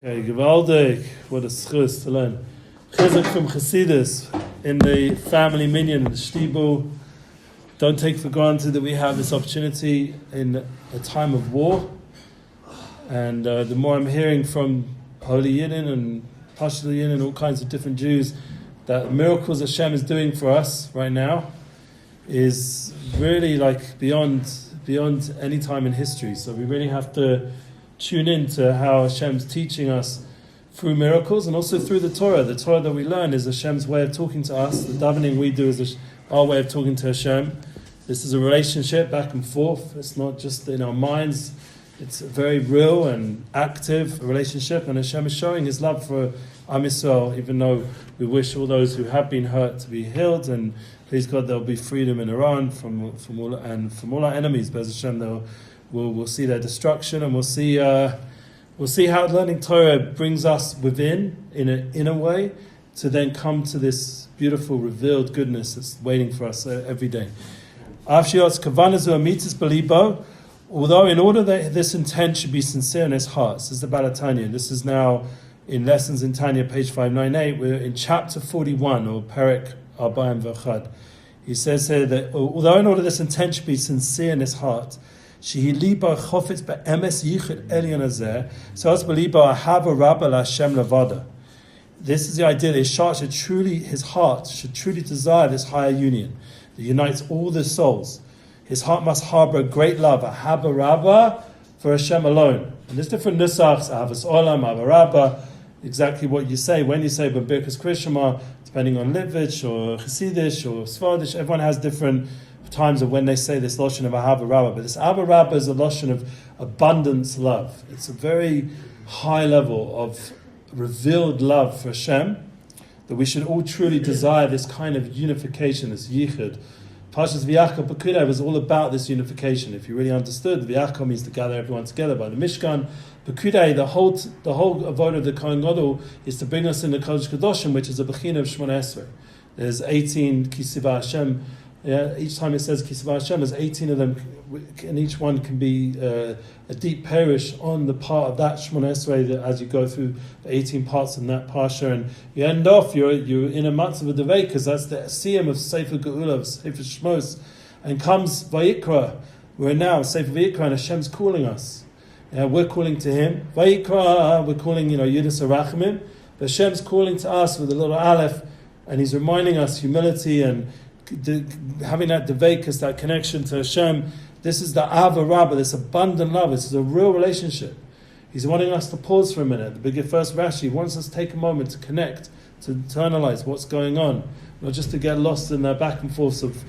Okay, gewaldig. What a schus to learn. Chizzuk from Chassidus in the family minyan, in the shtibul. Don't take for granted that we have this opportunity in a time of war. And the more I'm hearing from Holy Yidden and Pashto Yidden and all kinds of different Jews, that miracles Hashem is doing for us right now is really like beyond any time in history. So we really have to tune in to how Hashem's teaching us through miracles and also through the Torah. The Torah that we learn is Hashem's way of talking to us. The davening we do is our way of talking to Hashem. This is a relationship back and forth. It's not just in our minds. It's a very real and active relationship, and Hashem is showing His love for Am Yisrael, even though we wish all those who have been hurt to be healed, and please God there'll be freedom in Iran from all our enemies. Bez Hashem, we'll see their destruction, and we'll see how learning Torah brings us within in an inner way to then come to this beautiful revealed goodness that's waiting for us every day. Although in order that this intent should be sincere in his heart, this is the Balatanya. This is now in Lessons in Tanya, page 598. We're in chapter 41, or Perek Arbaim V'Chad. He says here that although in order this intent should be sincere in his heart, shehi liba chofetz be'emes yichud elyon hazeh, so as beliba ahava rabba la'Hashem levada. This is the idea that his heart should truly desire this higher union that unites all the souls. His heart must harbor a great love, a haba rabba, for Hashem alone. And there's different nusachs, ahavas olam, haba rabba, exactly what you say. When you say Birkas Krishma, depending on Litvich or Chassidish or Svardish, everyone has different times of when they say this loshon of ahava rabba. But this ahava rabba is a loshon of abundance love. It's a very high level of revealed love for Hashem, that we should all truly desire this kind of unification, this yichud. Parshas V'yachka Pekudei was all about this unification. If you really understood, V'yachka means to gather everyone together by the Mishkan. Pekudei, the whole avodah of the Kohen Gadol is to bring us in the Kodesh Kadoshim, which is a bechina of Shmona Esrei. There's 18 Kisivah Hashem. Yeah, each time it says Kisivah Hashem, there's 18 of them, and each one can be a deep parish on the part of that Shmona Esrei that as you go through the 18 parts in that parsha, and you end off, you're in a matzah of devei, because that's the siyum of Sefer Geula, of Sefer Shmos, and comes Vayikra. We're now Sefer Vayikra, and Hashem's calling us. We're calling to Him. Vayikra, we're calling, Yudis Arachimim, but Hashem's calling to us with a little aleph, and He's reminding us humility and having that deveikus, that connection to Hashem. This is the Ava Rabbah, this abundant love. This is a real relationship. He's wanting us to pause for a minute. The first Rashi wants us to take a moment to connect, to internalize what's going on, not just to get lost in the back and forth of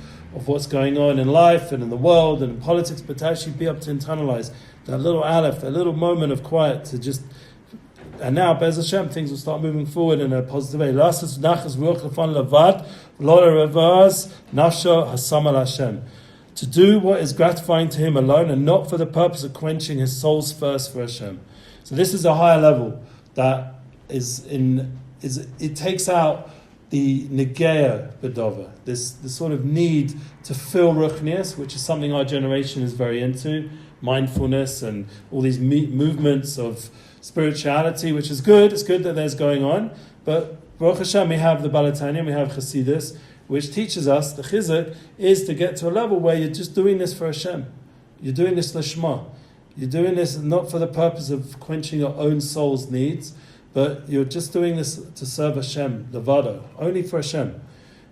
what's going on in life and in the world and in politics, but to actually be able to internalize that little aleph, that little moment of quiet to just. And now, Bez Hashem, things will start moving forward in a positive way. To do what is gratifying to Him alone, and not for the purpose of quenching his soul's thirst for Hashem. So this is a higher level that it takes out the negeya bedova, this sort of need to feel ruchnius, which is something our generation is very into, mindfulness and all these movements of spirituality, which is good. It's good that there's going on, but Baruch Hashem, we have the Balatanya, we have Chassidus, which teaches us the Chizzuk is to get to a level where you're just doing this for Hashem. You're doing this lishma. You're doing this not for the purpose of quenching your own soul's needs, but you're just doing this to serve Hashem, levado, only for Hashem.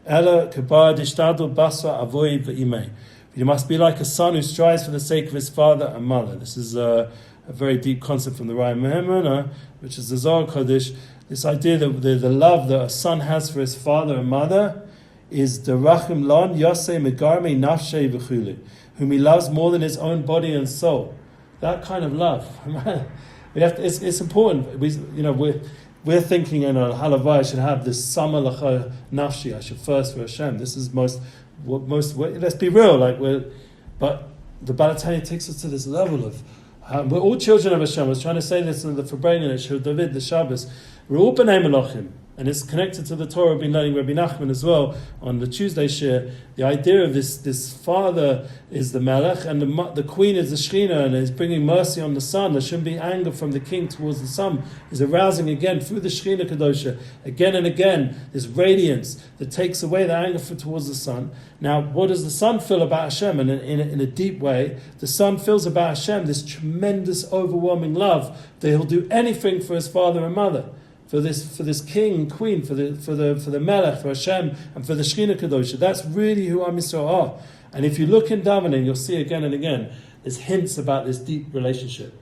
Ela kabar dishtadul basra avoy v'imei. You must be like a son who strives for the sake of his father and mother. This is a very deep concept from the Raya Mehemana, which is the Zohar Kodesh. This idea that the love that a son has for his father and mother is the Rachim Lon Yosei Megarme Nafshei V'chuli, whom he loves more than his own body and soul. That kind of love. It's important. We're thinking, Halavai, I should have this Sama Lacha Nafshi. I should first for Hashem. This is most. Let's be real. But the Balatanya takes us to this level of. We're all children of Hashem. I was trying to say this in the Fabrengan, Shur David, the Shabbos. We're all B'nai Melachim. and it's connected to the Torah we've been learning Rabbi Nachman as well on the Tuesday shir. The idea of this father is the Melech, and the queen is the Shekhinah, and is bringing mercy on the son. There shouldn't be anger from the king towards the son. Is arousing again through the Shekhinah Kadosha, again and again, this radiance that takes away the anger towards the son. Now, what does the son feel about Hashem? And in a deep way, the son feels about Hashem this tremendous, overwhelming love that he'll do anything for his father and mother, for this king and queen, for the Melech, for Hashem, and for the Shekhinah Kadosha. That's really who Am Yisrael are. And if you look in davening, you'll see again and again there's hints about this deep relationship.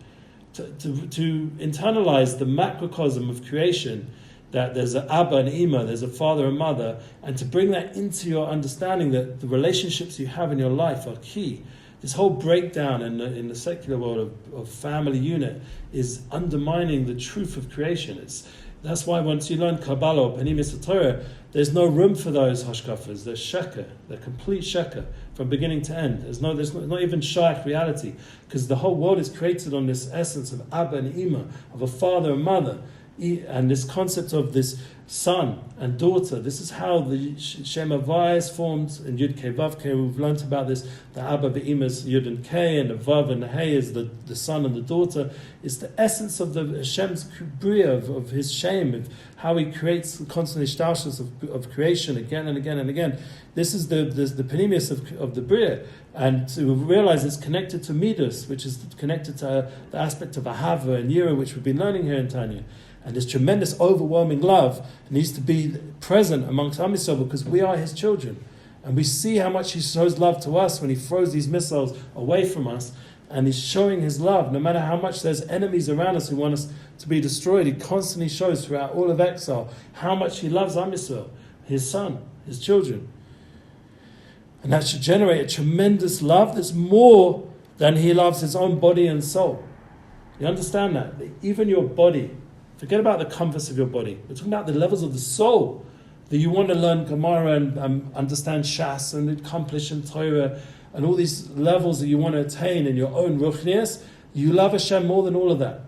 To internalize the macrocosm of creation, that there's an Abba and Ima, there's a father and mother, and to bring that into your understanding that the relationships you have in your life are key. This whole breakdown in the secular world of family unit is undermining the truth of creation. That's why once you learn Kabbalah or Penimis Torah, there's no room for those hashkafas. They're sheker. They're complete sheker from beginning to end. There's not even shaykh reality, because the whole world is created on this essence of Abba and Ima, of a father and mother, and this concept of this son and daughter. This is how the Shem Havai is formed in Yud Kei Vav Kei. We've learned about this. The Abba Ve'ima's Yud and Kei, and the Vav and the Hey is the son and the daughter. It's the essence of the Hashem's Bria, of his Shem, of how he creates constantly shtashus of creation again and again and again. This is the Penimius of the Bria. And to realize it's connected to Midas, which is connected to the aspect of Ahava and Yira, which we've been learning here in Tanya. And this tremendous, overwhelming love needs to be present amongst Am Yisrael, because we are his children. And we see how much he shows love to us when he throws these missiles away from us. And he's showing his love, no matter how much there's enemies around us who want us to be destroyed. He constantly shows throughout all of exile how much he loves Am Yisrael, his son, his children. And that should generate a tremendous love that's more than he loves his own body and soul. You understand that? Even your body, forget about the comforts of your body. We're talking about the levels of the soul, that you want to learn Gemara and understand Shas and accomplish in Torah, and all these levels that you want to attain in your own ruchnias. You love Hashem more than all of that.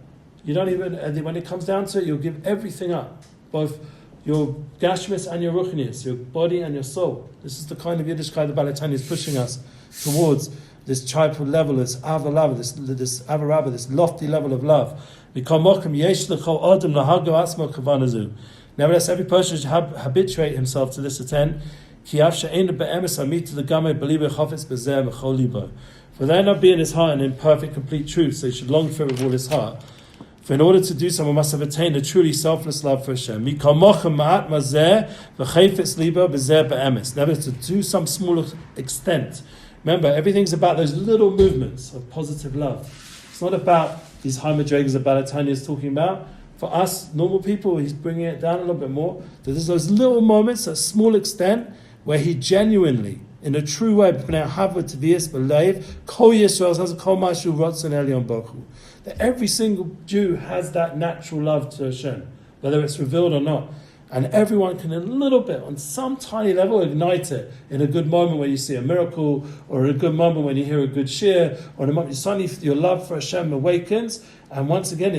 You don't even, when it comes down to it, you'll give everything up, both your gashmis and your ruchnias, your body and your soul. This is the kind of Yiddishkeit the Balatani is pushing us towards, this tribal level, this avalava, this avarabba, this lofty level of love. Nevertheless, every person should habituate himself to this intent. For there not be in his heart an imperfect, complete truth, so he should long for it with all his heart. For in order to do so, one must have attained a truly selfless love for Hashem. Never to do some small extent. Remember, everything's about those little movements of positive love. It's not about these high madrigas that Balatanya is talking about. For us, normal people, he's bringing it down a little bit more. There's those little moments, a small extent, where he genuinely, in a true way, that every single Jew has that natural love to Hashem, whether it's revealed or not. And everyone can, a little bit, on some tiny level, ignite it in a good moment when you see a miracle, or in a good moment when you hear a good shir, or in a moment suddenly your love for Hashem awakens. And once again,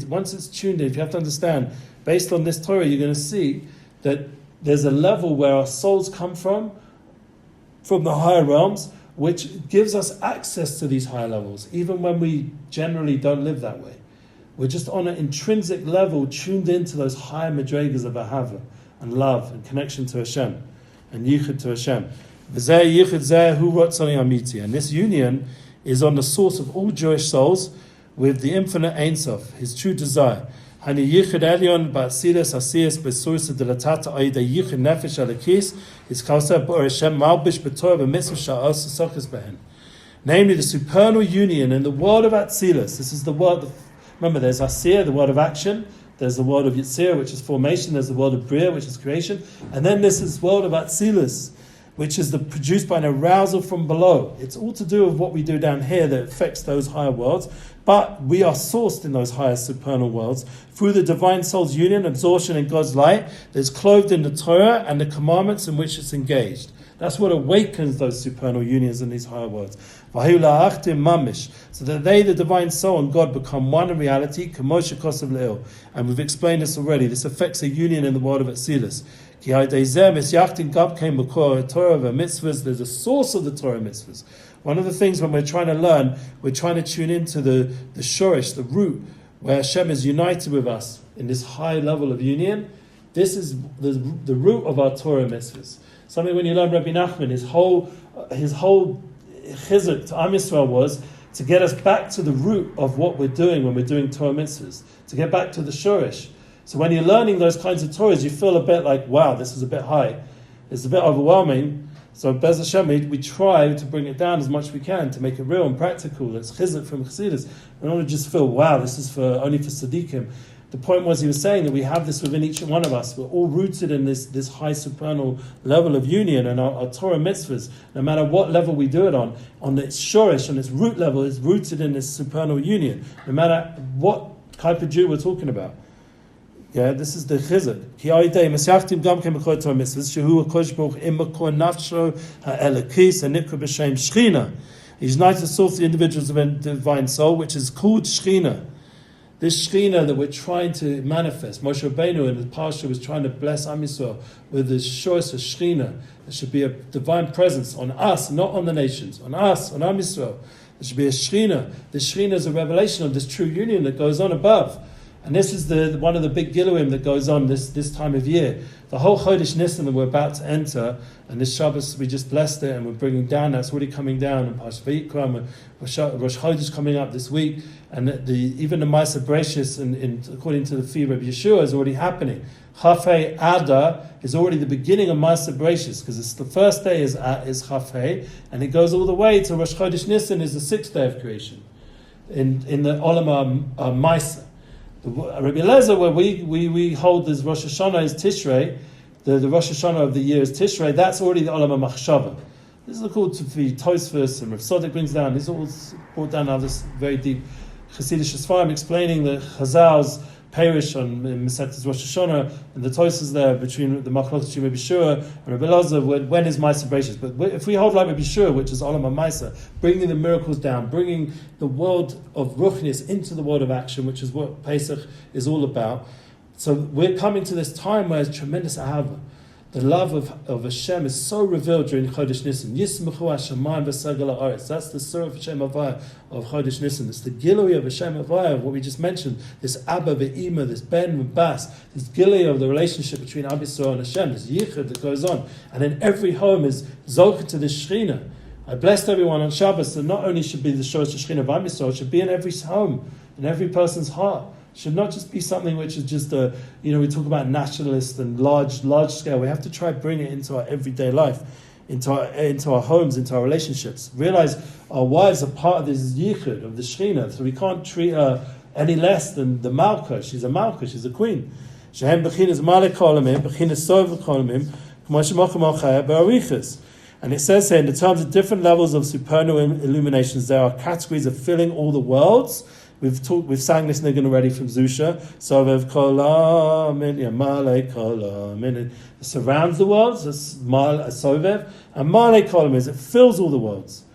once it's tuned in, if you have to understand, based on this Torah, you're going to see that there's a level where our souls come from the higher realms, which gives us access to these higher levels, even when we generally don't live that way. We're just on an intrinsic level tuned into those higher madrigas of ahava and love and connection to Hashem and yichud to Hashem. And this union is on the source of all Jewish souls with the infinite Ein Sof, his true desire. And this namely the supernal union in the world of Atzilus. This is the world of, remember, there's Asir, the world of action. There's the world of Yitzir, which is formation. There's the world of Bria, which is creation. And then this is the world of Atzilus, which is produced by an arousal from below. It's all to do with what we do down here that affects those higher worlds. But we are sourced in those higher supernal worlds through the divine soul's union, absorption in God's light that is clothed in the Torah and the commandments in which it's engaged. That's what awakens those supernal unions in these higher worlds. Vahu la'achtim mamish, so that they, the divine soul and God, become one in reality. K'moshe kosev le'il, and we've explained this already. This affects a union in the world of Atzilus. Ki ha'idei zeh misyachtim gam kein b'kor Torah v'mitzvahs. There's a source of the Torah mitzvahs. One of the things when we're trying to learn, we're trying to tune into the shorish, the root, where Hashem is united with us in this high level of union. This is the root of our Torah mitzvahs. Something when you learn Rabbi Nachman, his whole Chizzuk to Am Yisrael was to get us back to the root of what we're doing when we're doing Torah mitzvahs, to get back to the shorish. So when you're learning those kinds of Torahs, you feel a bit like, wow, this is a bit high. It's a bit overwhelming. So Bez Hashem, we try to bring it down as much as we can to make it real and practical. It's Chizzuk from Chassidus. We don't want to just feel, wow, this is only for Tzaddikim. The point was, he was saying that we have this within each one of us. We're all rooted in this high supernal level of union, and our Torah mitzvahs, no matter what level we do it on its shorish, on its root level, is rooted in this supernal union, no matter what type of Jew we're talking about. Yeah, this is the Chizzuk. Ki ha'idei misyachtim gam kein b'kol Torah mitzvahs, shehu HaKadosh Baruch Hu im makor nafsho ha'elokis ha'nikra b'shem Shechina. He unites the source of the individual's divine soul, which is called Shechina. This Shechina that we're trying to manifest. Moshe Rabbeinu in the Parsha was trying to bless Am Yisrael with the choice of Shechina. There should be a divine presence on us, not on the nations, on us, on Am Yisrael. There should be a Shechina. The Shechina is a revelation of this true union that goes on above. And this is one of the big Giluim that goes on this time of year. The whole Chodesh Nisan that we're about to enter, and this Shabbos we just blessed it, and we're bringing down, that's already coming down, and Parsha Vayikra, Rosh Chodesh coming up this week, and even the Ma'aser Bereishis, according to the Fi Rabbi Yeshua, is already happening. Chafei Adar is already the beginning of Ma'aser Bereishis, because it's the first day is Chafei, and it goes all the way to Rosh Chodesh Nisan is the sixth day of creation, in the Olam Ma'aser. Rabbi Eliezer, where we hold this Rosh Hashanah is Tishrei, the Rosh Hashanah of the year is Tishrei, that's already the Olam HaMachshava. This is called to be Tosfos, and Rav Tzadok brings down, this all brought down now this very deep Chassidish Sfarim explaining the Chazal's Perish on Masechtas Rosh Hashanah, and the Tosfos there between the Machlokes between Rabbi Yeshua and Rabbi Eliezer, when is Ma'aser Bereishis? But if we hold like Rabbi Yeshua, which is Olam HaMa'aser, bringing the miracles down, bringing the world of Ruchnis into the world of action, which is what Pesach is all about. So we're coming to this time where there's tremendous ahava. The love of Hashem is so revealed during Chodesh Nisan. Yismechu Hashemayim v'segel ha'aretz. That's the Surah of Hashem Havaya of Chodesh Nisan. It's the Gilui of Hashem Havaya, what we just mentioned. This Abba ve'Ima, this Ben v'Bas, this Gilui of the relationship between Am Yisrael and Hashem, this Yichud that goes on. And then every home is Zocher to this Shechina. I blessed everyone on Shabbos that not only should be the Shosh Shechina of Am Yisrael, it should be in every home, in every person's heart. Should not just be something which is just we talk about nationalist and large scale. We have to try to bring it into our everyday life, into our homes, into our relationships. Realize our wives are part of this yichud of the Shechina, so we can't treat her any less than the Malka. She's a Malka, she's a queen. Shehem b'chinas malek kolamim, b'chinas sov kolamim, k'mo shemochem al chaya b'arichas. And it says here, in the terms of different levels of supernal illuminations, there are categories of filling all the worlds. We've sang this niggun already from Zusha. Sovev kolamin, yamalei kolamin. It surrounds the worlds, it's sovev. And malei kolamin is it fills all the worlds.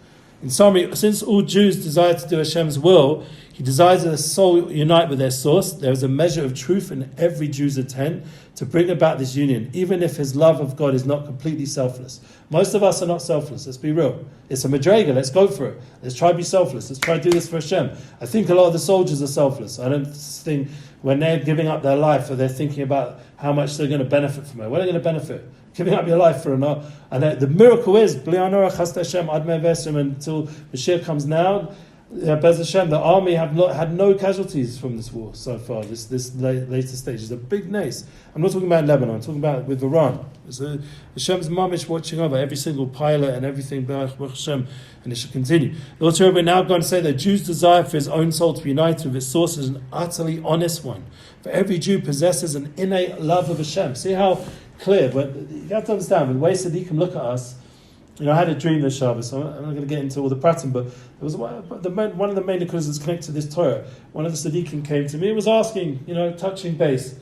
In summary, since all Jews desire to do Hashem's will, He desires that the soul unite with their source. There is a measure of truth in every Jew's intent to bring about this union, even if his love of God is not completely selfless. Most of us are not selfless, let's be real. It's a madrega, let's go for it. Let's try to be selfless, let's try to do this for Hashem. I think a lot of the soldiers are selfless. I don't think when they're giving up their life, or they're thinking about how much they're going to benefit from it. What are they going to benefit? Giving up your life for another. And the miracle is, until Mashiach comes now, Bez Hashem, the army had no casualties from this war so far, this later stage. It's a big nace. I'm not talking about Lebanon, I'm talking about with Iran. Hashem's mamish watching over every single pilot and everything, Baruch Hashem, and it should continue. Lord Torah, we're now going to say that Jew's desire for his own soul to be united with its source is an utterly honest one. For every Jew possesses an innate love of Hashem. See how clear, but you have to understand, with the way Tzaddikim look at us. I had a dream this Shabbos, so I'm not going to get into all the pratim, but there was one of the main because that's connected to this Torah. One of the Tzaddikim came to me and was asking, touching base.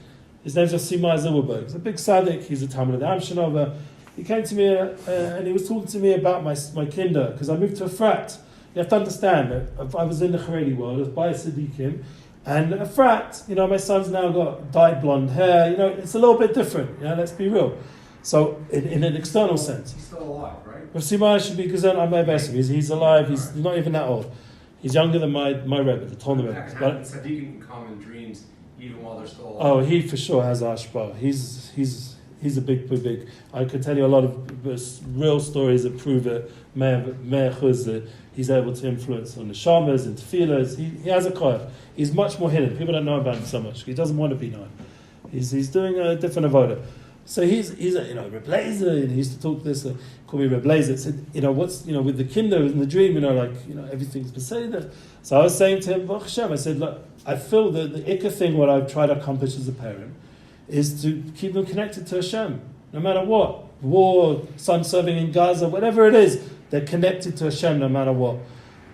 His name's Simai Zilberberg. He's a big tzaddik, he's a Talmud Am Shanover, He came to me and he was talking to me about my kinder, because I moved to a frat. You have to understand that I was in the Haredi world, I was by Siddiqim, and a frat, my son's now got dyed blonde hair, it's a little bit different, let's be real. So, in an external sense. He's still alive, right? Rav should be Gazan on my best. He's alive, he's not even that old. He's younger than my Rebbe, the Tolna Rebbe. But Tzaddikim can come in dreams even while they're still alive. Oh, he for sure has ashba. He's a big. I could tell you a lot of real stories that prove it. That he's able to influence on the shamas and tefillahs. He has a koyach. He's much more hidden. People don't know about him so much. He doesn't want to be known. He's doing a different avodah. So he's a Reb Blazer, and he used to talk this, call me Reb Blazer. Said, what's with the kinder in the dream, everything's beseder. So I was saying to him, Baruch Hashem, I said, look, I feel that the ikka thing, what I've tried to accomplish as a parent, is to keep them connected to Hashem, no matter what. War, son serving in Gaza, whatever it is, they're connected to Hashem no matter what.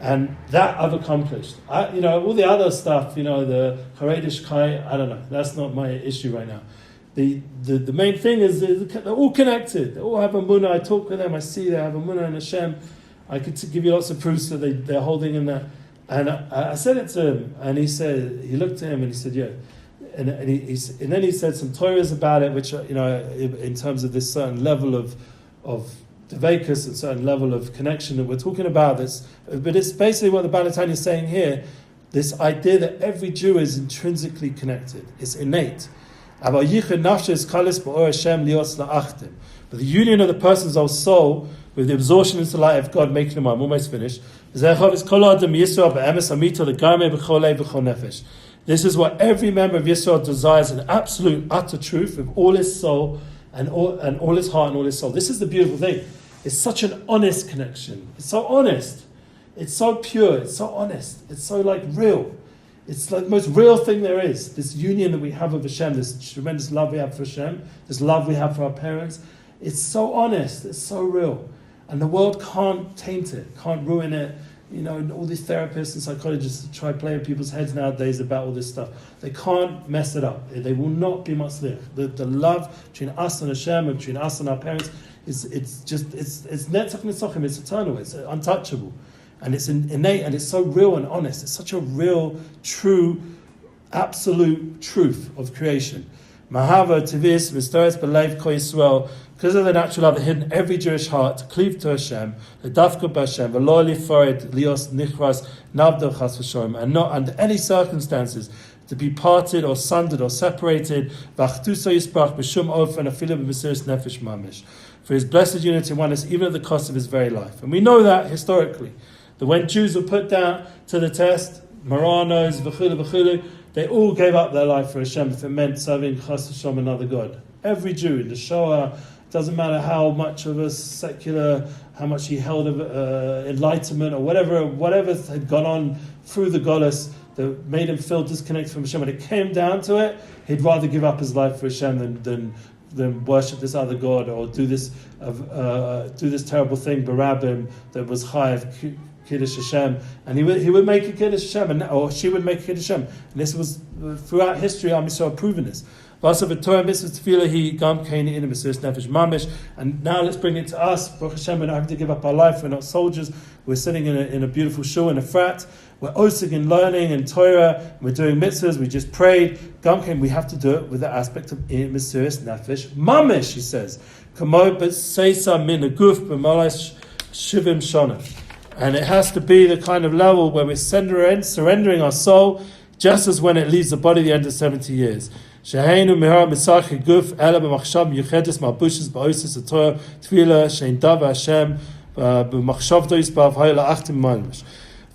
And that I've accomplished. All the other stuff, the Haredish Kai, I don't know. That's not my issue right now. The main thing is they're all connected. They all have a munah. I talk with them. I see they have a munah in Hashem. I could give you lots of proofs that they're holding in that. And I said it to him, and he looked at him and he said, yeah. And then he said some Torahs about it, which in terms of this certain level of Devekus, a certain level of connection that we're talking about. But it's basically what the Balatani is saying here. This idea that every Jew is intrinsically connected. It's innate. But the union of the person's whole soul with the absorption into the light of God, making him, I'm almost finished. This is what every member of Yisrael desires, an absolute, utter truth with all his soul and all his heart and all his soul. This is the beautiful thing. It's such an honest connection. It's so honest. It's so pure. It's so honest. It's so real. It's like the most real thing there is. This union that we have with Hashem, this tremendous love we have for Hashem, this love we have for our parents. It's so honest. It's so real. And the world can't taint it, can't ruin it. All these therapists and psychologists try playing people's heads nowadays about all this stuff. They can't mess it up. They will not be matzliach. The love between us and Hashem and between us and our parents it's netzach nitzachim. It's eternal. It's untouchable, and it's innate, and it's so real and honest. It's such a real, true, absolute truth of creation. Mahava tivis v'storetz b'leiv kol Yisrael. Because of the natural love that hidden in every Jewish heart to cleave to Hashem, the dafka b'Hashem, v'lo lifored lios nichras navdo chas v'shorim, and not under any circumstances to be parted or sundered or separated. V'achtuso yisprach b'shum ofen afilu b'mesiris nefesh mamish. For his blessed unity and oneness, even at the cost of his very life. And we know that historically, that when Jews were put down to the test, Maranos, v'chulu, they all gave up their life for Hashem if it meant serving chas v'shorim, another God. Every Jew in the Shoah. Doesn't matter how much of a secular, how much he held of enlightenment or whatever had gone on through the Goddess that made him feel disconnected from Hashem. When it came down to it, he'd rather give up his life for Hashem than worship this other God or do this terrible thing, Barabim, that was Chayav Kiddush Hashem, and he would make a Kiddush Hashem, or she would make a Kiddush Hashem. And this was throughout history. Am Yisrael proven this. And now let's bring it to us. Baruch Hashem, we're not having to give up our life. We're not soldiers. We're sitting in a beautiful shul, in a frat. We're osig in learning and Torah. We're doing mitzvahs. We just prayed. We have to do it with the aspect of Mesiris Nefesh Mamish, he says. And it has to be the kind of level where we're surrendering our soul, just as when it leaves the body at the end of 70 years. Sheheinu mihar misach guf ela b'machshav yuchedes ma'bushes ba'osis atorah tefillah shein dav Hashem b'machshavto yisbav hayla achtim malmish.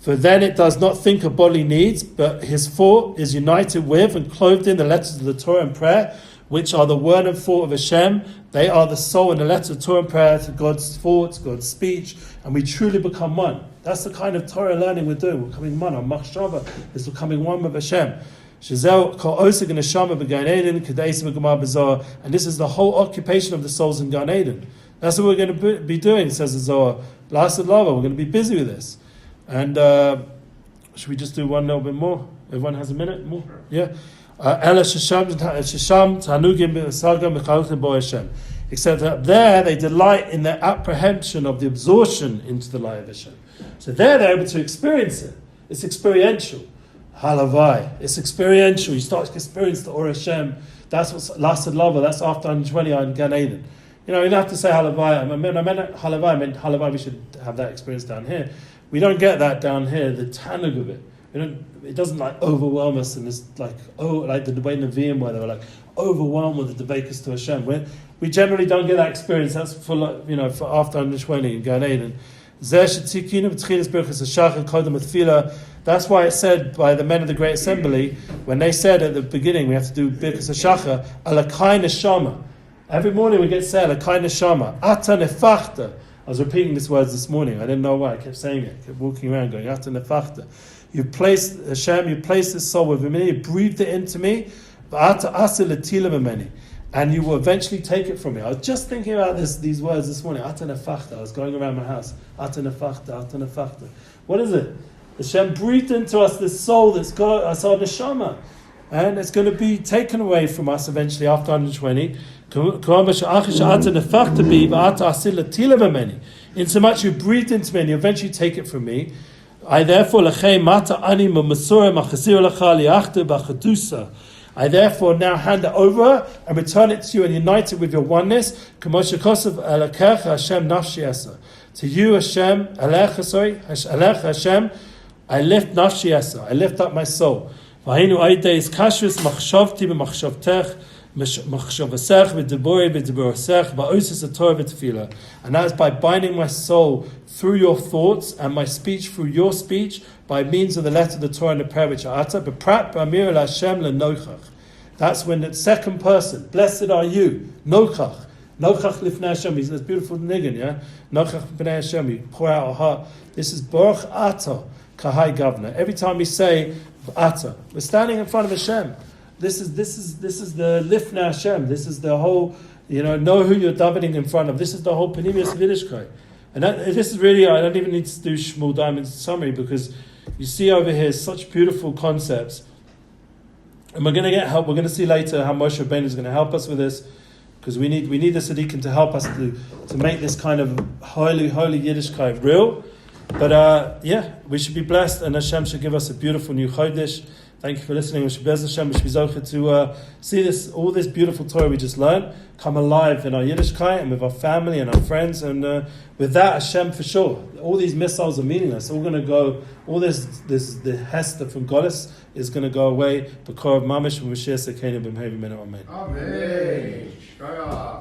For then it does not think of bodily needs, but his thought is united with and clothed in the letters of the Torah and prayer, which are the word and thought of Hashem. They are the soul and the letter of Torah and prayer to God's thoughts, God's speech, and we truly become one. That's the kind of Torah learning we're doing. We're becoming one. Our machshava is becoming one with Hashem. And this is the whole occupation of the souls in Gan Eden. That's what we're going to be doing, says the Zohar. Last lava, we're going to be busy with this. And should we just do one little bit more? Everyone has a minute more? Yeah. Except that there they delight in their apprehension of the absorption into the light of Hashem. So there they're able to experience it. It's experiential. Halavai. It's experiential. You start to experience the Or Hashem. That's what's lasted lava. That's after 120 in Gan Eden. You know, you don't have to say Halavai. I meant Halavai, we should have that experience down here. We don't get that down here, the tanug of it. It doesn't like overwhelm us, and it's like like the way Nevi'im where they were like overwhelmed with the devekas to Hashem. We generally don't get that experience. That's for for after 120 in Gan Eden. That's why it said by the men of the Great Assembly when they said at the beginning we have to do Birkas HaShachar Alakai Neshama. Every morning we get said Alakai Neshama Ata Nefachta. I was repeating these words this morning. I didn't know why. I kept saying it. I kept walking around going Ata Nefachta. You placed Hashem. You placed this soul within me. You breathed it into me. Ata Asa Letila B'meni. And you will eventually take it from me. I was just thinking about these words this morning. Ata nefachta. I was going around my house. Ata nefachta, ata nefachta. What is it? Hashem breathed into us this soul that's got us our neshama. And it's going to be taken away from us eventually after 120. Insomuch you breathed into me and you eventually take it from me. I therefore now hand it over and return it to you and unite it with your oneness. To you, Hashem, Hashem, I lift nafshi esa. I lift up my soul. And that is by binding my soul through your thoughts and my speech through your speech by means of the letter of the Torah and the prayer which are uttered. That's when the second person, blessed are you, Nochach. Nochach lifnei Hashem. He's this beautiful niggin, yeah? Nochach lifnei Hashem. You pour out our heart. This is Baruch Ata Kahai Gavna. Every time we say Ata, we're standing in front of Hashem. This is the lifnei Hashem. This is the whole, know who you're davening in front of. This is the whole Panemius of Yiddishkeit. And this is really, I don't even need to do Shmuel Diamond's summary because you see over here such beautiful concepts. And we're going to get help. We're going to see later how Moshe Rabbeinu is going to help us with this because we need the Tzaddikim to help us to make this kind of holy Yiddishkeit real. But we should be blessed and Hashem should give us a beautiful new Chodesh. Thank you for listening. We should be Hashem. We should be Zocher to see all this beautiful Torah we just learned come alive in our Yiddishkeit and with our family and our friends. And with that, Hashem for sure. All these missiles are meaningless. All going to go. All the Hester from Goddess is going to go away. B'kor of Mamish and Mashiach Sekenu b'mhevi menu. Amen. Amen.